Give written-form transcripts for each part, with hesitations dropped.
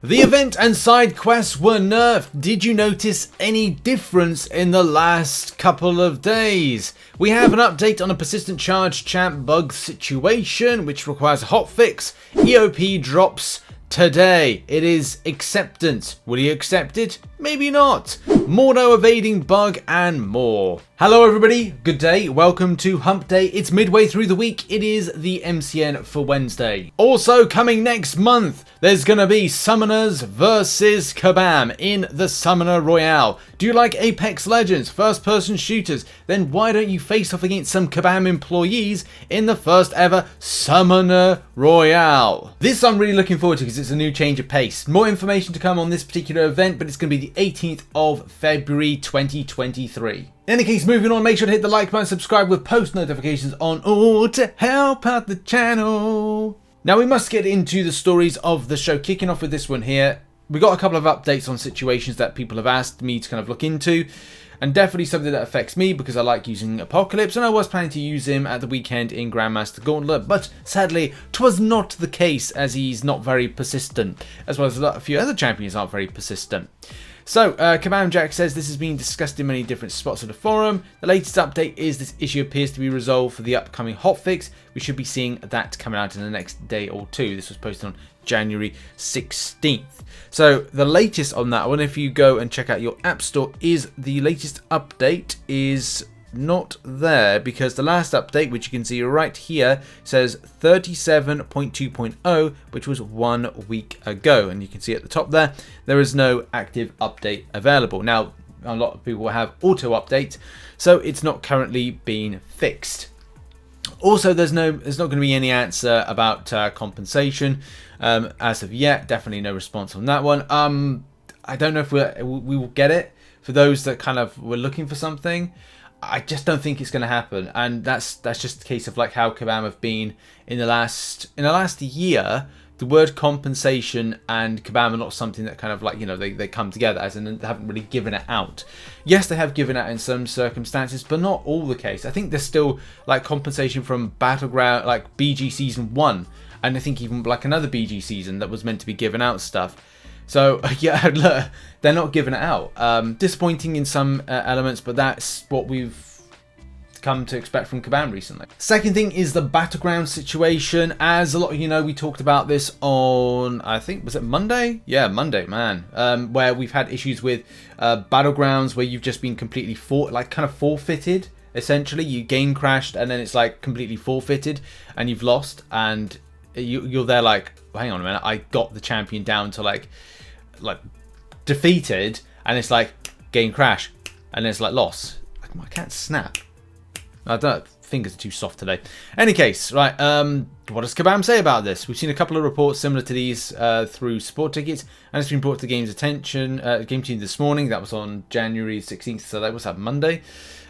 The event and side quests were nerfed. Did you notice any difference in the last couple of days? We have an update on a persistent charge champ bug situation, which requires a hotfix. EOP drops today. It is acceptance. Will you accept it? Maybe not. Mordo Evading Bug and more. Hello everybody, good day, welcome to Hump Day. It's midway through the week, it is the MCN for Wednesday. Also coming next month, there's gonna be Summoners versus Kabam in the Summoner Royale. Do you like Apex Legends, first person shooters? Then why don't you face off against some Kabam employees in the first ever Summoner Royale? This I'm really looking forward to because it's a new change of pace. More information to come on this particular event, but it's gonna be the 18th of February 2023. In any case, moving on, make sure to hit the like button, subscribe with post notifications on all to help out the channel. Now we must get into the stories of the show, kicking off with this one here. We got a couple of updates on situations that people have asked me to kind of look into, and definitely something that affects me because I like using Apocalypse, and I was planning to use him at the weekend in Grandmaster Gauntlet, but sadly 'twas not the case as he's not very persistent, as well as a few other champions aren't very persistent. So, Kabam Jack says this has been discussed in many different spots of the forum. The latest update is this issue appears to be resolved for the upcoming hotfix. We should be seeing that coming out in the next day or two. This was posted on January 16th. So, the latest on that one, if you go and check out your App Store, is the latest update is not there because the last update, which you can see right here, says 37.2.0, which was 1 week ago, and you can see at the top there is no active update available. Now a lot of people have auto update, so it's not currently being fixed. Also, there's not going to be any answer about compensation as of yet. Definitely no response on that one. I don't know if we will get it for those that kind of were looking for something. I just don't think it's going to happen, and that's just a case of like how Kabam have been in the last year. The word compensation and Kabam are not something that kind of like, you know, they come together, as in they haven't really given it out. Yes, they have given it in some circumstances, but not all the case. I think there's still like compensation from Battleground, like BG Season 1, and I think even like another BG season that was meant to be given out stuff. So yeah, look, they're not giving it out. Disappointing in some elements, but that's what we've come to expect from Kabam recently. Second thing is the Battlegrounds situation. As a lot of you know, we talked about this on, I think, was it Monday? Yeah, Monday, man. Where we've had issues with Battlegrounds where you've just been completely forfeited. Essentially, you game crashed and then it's like completely forfeited and you've lost, and you're there like, hang on a minute, I got the champion down to like defeated, and it's like game crash, and then it's like loss. I can't snap. I don't. Fingers are too soft today. Any case, right? What does Kabam say about this? We've seen a couple of reports similar to these through support tickets, and it's been brought to the game's attention. Game team this morning. That was on January 16th, so that was Monday.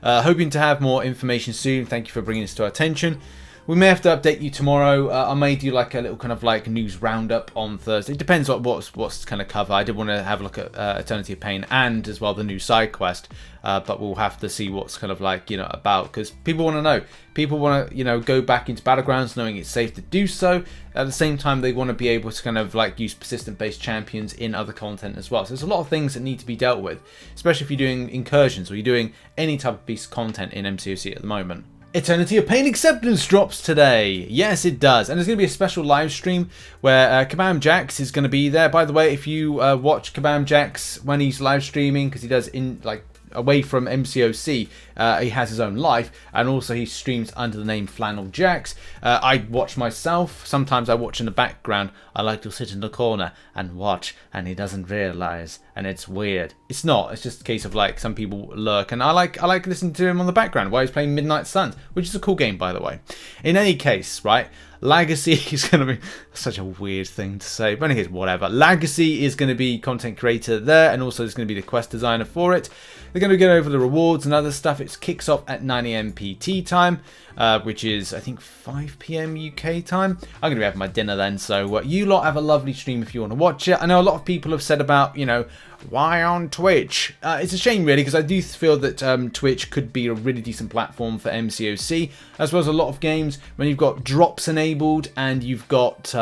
Hoping to have more information soon. Thank you for bringing this to our attention. We may have to update you tomorrow. I may do like a little kind of like news roundup on Thursday. It depends on what's kind of cover. I did want to have a look at Eternity of Pain and as well the new side quest, but we'll have to see what's kind of like, you know, about, because people want to know. People want to, you know, go back into Battlegrounds knowing it's safe to do so. At the same time, they want to be able to kind of like use persistent based champions in other content as well. So there's a lot of things that need to be dealt with, especially if you're doing incursions or you're doing any type of piece of content in MCOC at the moment. Eternity of Pain Acceptance drops today. Yes, it does. And there's going to be a special live stream where Kabam Jax is going to be there. By the way, if you watch Kabam Jax when he's live streaming, because he does in like away from MCOC, he has his own life, and also he streams under the name Flannel Jax. I watch myself. Sometimes I watch in the background. I like to sit in the corner and watch, and he doesn't realize, and it's weird. It's not. It's just a case of like some people lurk, and I like listening to him on the background while he's playing Midnight Suns, which is a cool game, by the way. In any case, right? Legacy is going to be such a weird thing to say, but anyways, whatever. Legacy is going to be content creator there, and also is going to be the quest designer for it. They're going to get over the rewards and other stuff. It kicks off at 9 AM PT time, which is, I think, 5 PM UK time. I'm going to be having my dinner then, so you lot have a lovely stream if you want to watch it. I know a lot of people have said about, you know, why on Twitch? It's a shame, really, because I do feel that Twitch could be a really decent platform for MCOC, as well as a lot of games when you've got drops enabled and you've got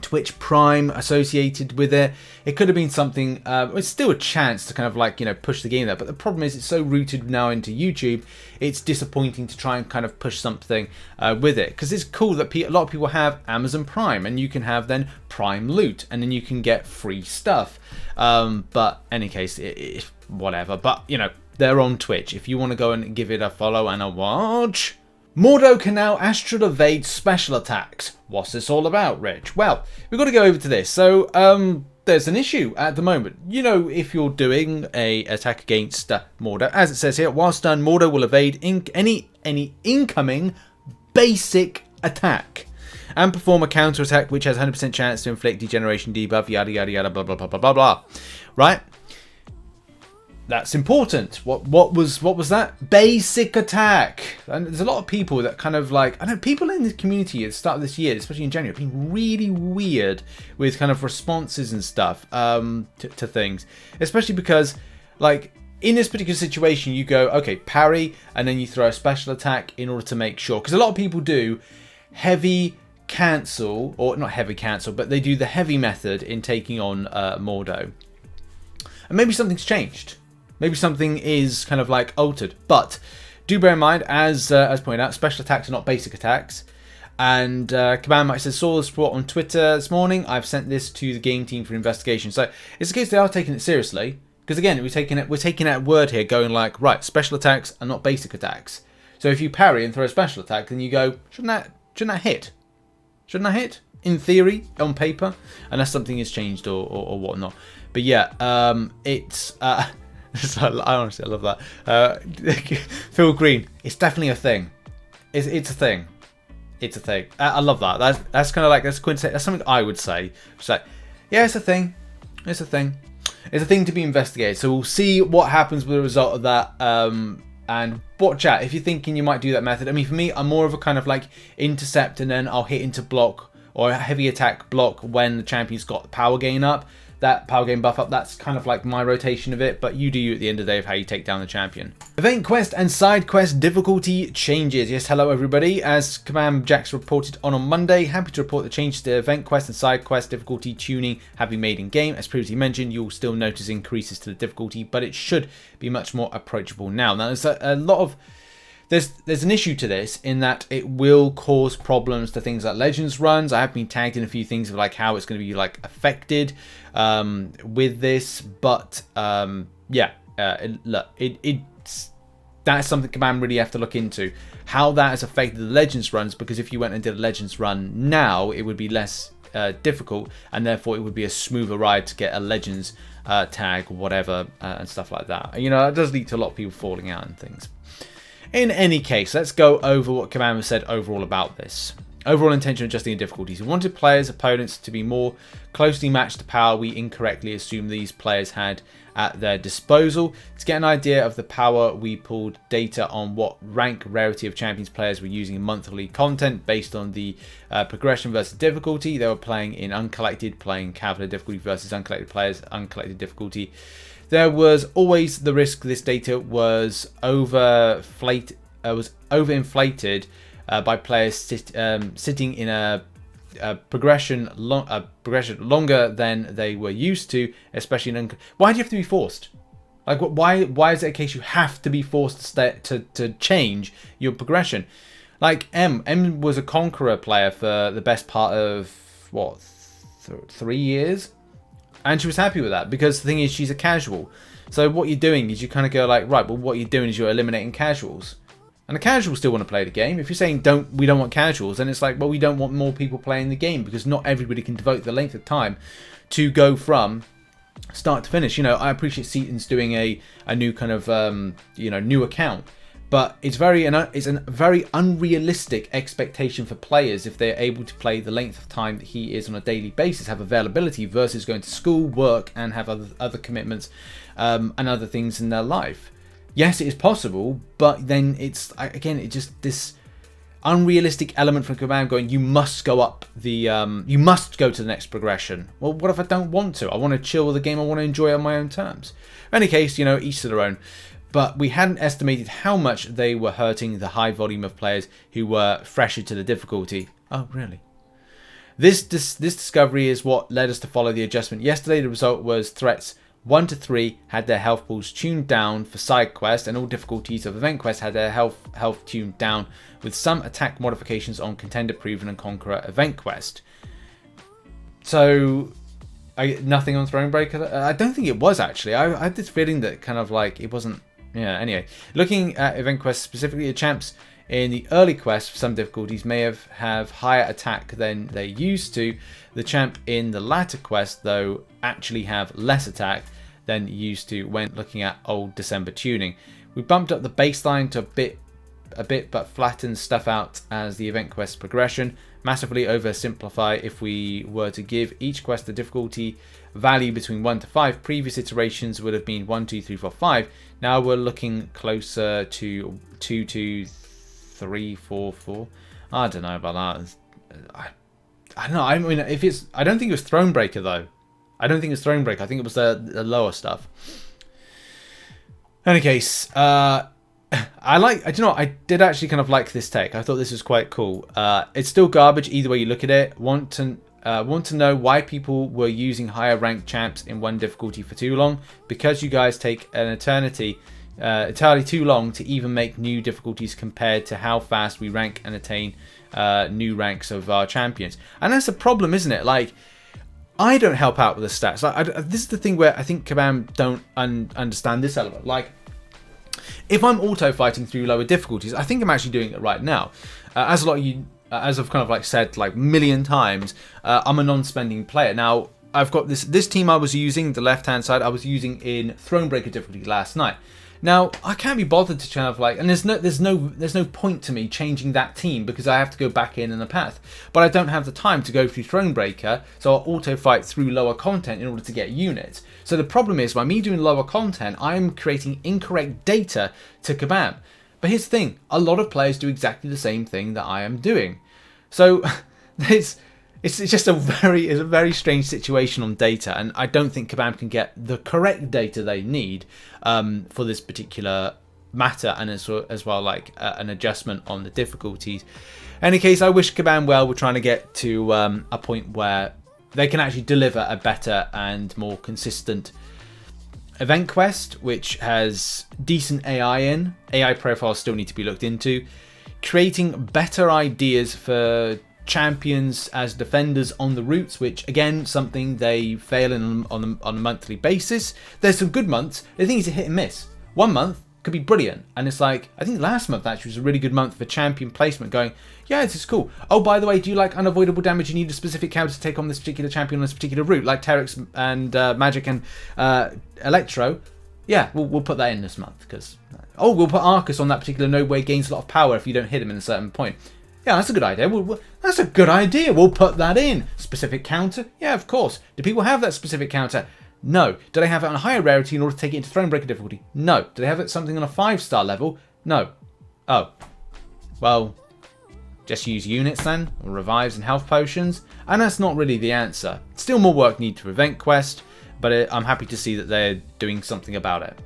Twitch Prime associated with it. It could have been something, it's still a chance to kind of like, you know, push the game there. But the problem is it's so rooted now into YouTube, it's disappointing to try and kind of push something with it. Because it's cool that a lot of people have Amazon Prime and you can have then Prime loot and then you can get free stuff. But in any case, whatever. But, you know, they're on Twitch. If you want to go and give it a follow and a watch. Mordo can now astral evade special attacks. What's this all about, Rich? Well, we've got to go over to this. So, there's an issue at the moment. You know, if you're doing a attack against Mordo, as it says here, while stunned, Mordo will evade any incoming basic attack and perform a counter attack which has 100% chance to inflict degeneration debuff, yada yada yada, blah blah blah blah blah blah. Right? That's important. What was that? Basic attack. And there's a lot of people that kind of like, I know people in the community at the start of this year, especially in January, have been really weird with kind of responses and stuff to things. Especially because, like, in this particular situation, you go, okay, parry, and then you throw a special attack in order to make sure. Because a lot of people do heavy cancel, or not heavy cancel, but they do the heavy method in taking on Mordo. And maybe something's changed. Maybe something is kind of like altered, but do bear in mind, as pointed out, special attacks are not basic attacks. And Kabam might say, saw this report on Twitter this morning. I've sent this to the game team for investigation. So it's the case they are taking it seriously, because again, we're taking it at word here, going like, right, special attacks are not basic attacks. So if you parry and throw a special attack, then you go, shouldn't that hit? Shouldn't that hit? In theory, on paper, unless something has changed or whatnot. But yeah, it's. I honestly love that. Phil Green, it's definitely a thing. It's a thing. It's a thing. I love that. That's kind of like, that's quintessential. That's something I would say. It's like, yeah, it's a thing. It's a thing. It's a thing to be investigated. So we'll see what happens with the result of that. And watch out if you're thinking you might do that method. I mean, for me, I'm more of a kind of like intercept and then I'll hit into block or a heavy attack block when the champion's got the power gain up. That power gain buff up, that's kind of like my rotation of it, but you do you at the end of the day of how you take down the champion. Event quest and side quest difficulty changes. Yes, hello everybody. As Kabam Jax reported on Monday, happy to report the changes to event quest and side quest difficulty tuning have been made in game. As previously mentioned, you'll still notice increases to the difficulty, but it should be much more approachable now. Now there's a lot of There's an issue to this in that it will cause problems to things like Legends runs. I have been tagged in a few things of like how it's going to be like affected with this, but yeah, that's something Kabam really have to look into, how that has affected the Legends runs, because if you went and did a Legends run now, it would be less difficult, and therefore it would be a smoother ride to get a Legends tag or whatever and stuff like that. You know, it does lead to a lot of people falling out and things. In any case, let's go over what Kabam has said overall about this. Overall intention of adjusting the difficulties. We wanted players' opponents to be more closely matched to power we incorrectly assumed these players had at their disposal. To get an idea of the power, we pulled data on what rank rarity of champions players were using in monthly content based on the progression versus difficulty. They were playing in uncollected, playing cavalry difficulty versus uncollected players, uncollected difficulty. There was always the risk this data was overinflated by players sitting in a progression longer than they were used to, especially in why do you have to be forced? Like, why is it a case you have to be forced to change your progression? Like M was a Conqueror player for the best part of what 3 years. And she was happy with that, because the thing is, she's a casual. So what you're doing is you kind of go like, right, well, what you're doing is you're eliminating casuals. And the casuals still want to play the game. If you're saying we don't want casuals, then it's like, well, we don't want more people playing the game, because not everybody can devote the length of time to go from start to finish. You know, I appreciate Seaton's doing a new kind of, new account. But it's a very unrealistic expectation for players if they're able to play the length of time that he is on a daily basis, have availability versus going to school, work, and have other commitments and other things in their life. Yes, it is possible, but then it's just this unrealistic element from Kabam going, you must go up you must go to the next progression. Well, what if I don't want to? I want to chill with the game. I want to enjoy it on my own terms. In any case, you know, each to their own. But we hadn't estimated how much they were hurting the high volume of players who were fresher to the difficulty. Oh, really? This discovery is what led us to follow the adjustment. Yesterday, the result was threats 1 to 3 had their health pools tuned down for side quests, and all difficulties of event quests had their health tuned down, with some attack modifications on Contender Proven and Conqueror event quest. So, nothing on Thronebreaker? I don't think it was, actually. I had this feeling that kind of like it wasn't. Yeah, anyway. Looking at event quests specifically, the champs in the early quests for some difficulties may have higher attack than they used to. The champ in the latter quest, though, actually have less attack than used to when looking at old December tuning. We bumped up the baseline to a bit but flattened stuff out as the event quest progression. Massively oversimplify if we were to give each quest a difficulty value between 1 to 5. Previous iterations would have been 1, 2, 3, 4, 5. Now we're looking closer to 2, 2, 3, 4, 4. I don't know about that. I don't know. I mean, I don't think it was Thronebreaker though. I don't think it was Thronebreaker. I think it was the lower stuff. In any case, I did actually kind of like this take. I thought this was quite cool. It's still garbage either way you look at it. Want to know why people were using higher ranked champs in one difficulty for too long? Because you guys take an eternity. Entirely too long to even make new difficulties compared to how fast we rank and attain new ranks of our champions. And that's a problem, isn't it? Like, I don't help out with the stats. Like, this is the thing where I think Kabam don't understand this element. Like, if I'm auto fighting through lower difficulties, I think I'm actually doing it right now. As a lot of you, as I've kind of like said like a million times, I'm a non-spending player. Now, I've got this team I was using, the left-hand side, I was using in Thronebreaker difficulty last night. Now, I can't be bothered to kind of like, and there's no point to me changing that team because I have to go back in a path. But I don't have the time to go through Thronebreaker, so I'll auto fight through lower content in order to get units. So the problem is, by me doing lower content, I'm creating incorrect data to Kabam. But here's the thing, a lot of players do exactly the same thing that I am doing. So it's just a very strange situation on data, and I don't think Kabam can get the correct data they need for this particular matter, and as well like an adjustment on the difficulties. In any case, I wish Kabam well. We're trying to get to a point where they can actually deliver a better and more consistent event quest, which has decent AI in. AI profiles still need to be looked into. Creating better ideas for champions as defenders on the routes, which again, something they fail in on a monthly basis. There's some good months. The thing is a hit and miss. One month could be brilliant, and it's like, I think last month actually was a really good month for champion placement, going, yeah, this is cool. Oh, by the way, do you like unavoidable damage? You need a specific counter to take on this particular champion on this particular route, like Terex and Magic and Electro. Yeah, we'll put that in this month, because we'll put Arcus on that particular node where he gains a lot of power if you don't hit him in a certain point. Yeah, that's a good idea. That's a good idea. We'll put that in. Specific counter? Yeah, of course. Do people have that specific counter? No. Do they have it on a higher rarity in order to take it into Thronebreaker difficulty? No. Do they have it something on a 5-star level? No. Oh. Well, just use units then, or revives and health potions, and that's not really the answer. Still more work needed to event quest, but I'm happy to see that they're doing something about it.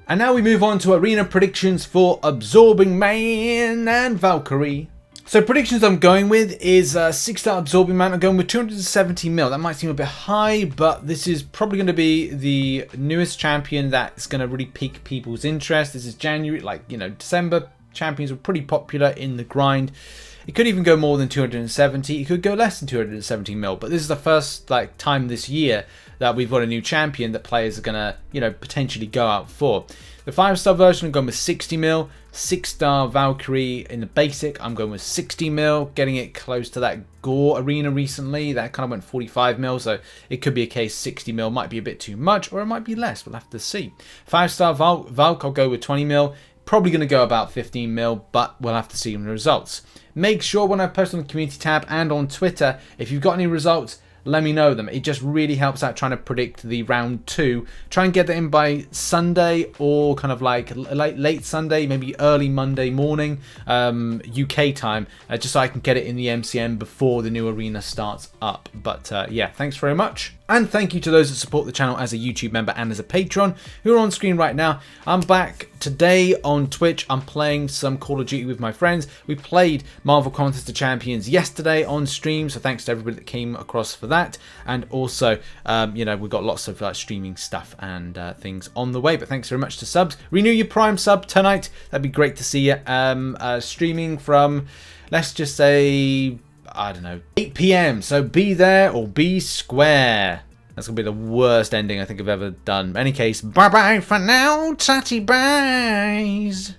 And now we move on to arena predictions for Absorbing Man and Valkyrie. So predictions I'm going with is 6-star Absorbing Man. I'm going with 270 mil. That might seem a bit high, but this is probably going to be the newest champion that's going to really pique people's interest. This is January, December champions were pretty popular in the grind. It could even go more than 270. It could go less than 270 mil, but this is the first time this year that we've got a new champion that players are going to, potentially go out for. The 5-star version, I'm going with 60 mil. 6-star Valkyrie in the basic, I'm going with 60 mil, getting it close to that Gore arena recently. That kind of went 45 mil, so it could be a case 60 mil might be a bit too much, or it might be less. We'll have to see. 5-star Valk, I'll go with 20 mil. Probably going to go about 15 mil, but we'll have to see in the results. Make sure when I post on the community tab and on Twitter, if you've got any results, let me know them. It just really helps out trying to predict the round 2. Try and get that in by Sunday, or kind of like late Sunday, maybe early Monday morning, UK time, just so I can get it in the MCN before the new arena starts up. But yeah, thanks very much. And thank you to those that support the channel as a YouTube member and as a patron who are on screen right now. I'm back today on Twitch. I'm playing some Call of Duty with my friends. We played Marvel Contest of Champions yesterday on stream, so thanks to everybody that came across for that. And also, you know, we've got lots of streaming stuff and things on the way. But thanks very much to subs. Renew your Prime sub tonight. That'd be great to see you. Streaming from, let's just say, I don't know, 8 PM. So be there or be square. That's going to be the worst ending I think I've ever done. In any case, bye-bye for now. Tatty byes.